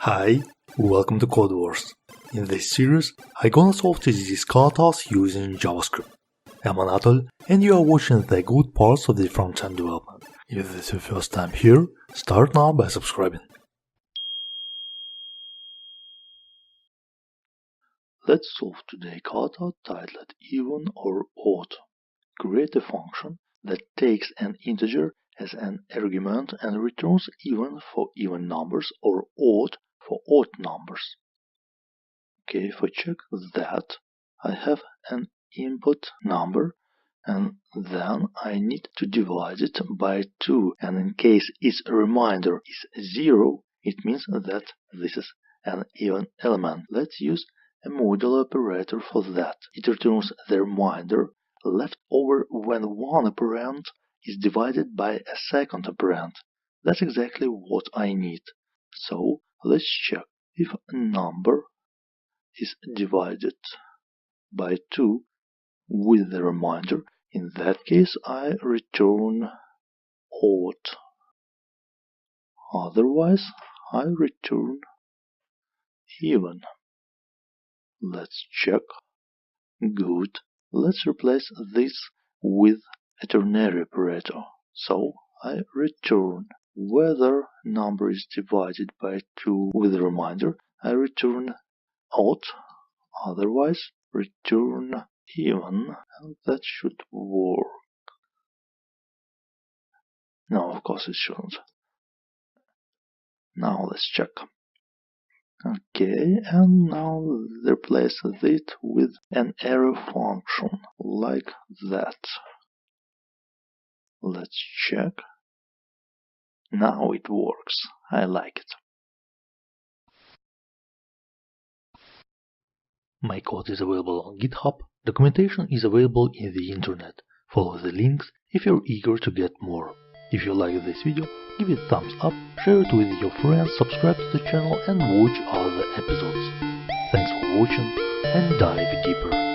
Hi, welcome to Codewars. In this series, I'm gonna solve TDD's katas using JavaScript. I'm Anatol, and you are watching the good parts of the front-end development. If this is your first time here, start now by subscribing. Let's solve today's kata titled even or odd. Create a function that takes an integer as an argument and returns even for even numbers or odd for odd numbers. Okay, if I check that, I have an input number and then I need to divide it by 2, and in case its remainder is 0, it means that this is an even element. Let's use a modulo operator for that. It returns the remainder left over when one operand is divided by a second operand. That's exactly what I need. So let's check if a number is divided by 2 with the remainder. In that case, I return odd. Otherwise, I return even. Let's check. Good. Let's replace this with a ternary operator. So I return whether number is divided by 2 with the remainder. I return odd. Otherwise, return even, and that should work. No, of course it shouldn't. Now let's check. Okay, and now replace it with an arrow function, like that. Let's check. Now it works. I like it. My code is available on GitHub. Documentation is available in the internet. Follow the links if you're eager to get more. If you like this video, give it a thumbs up, share it with your friends, subscribe to the channel and watch other episodes. Thanks for watching and dive deeper.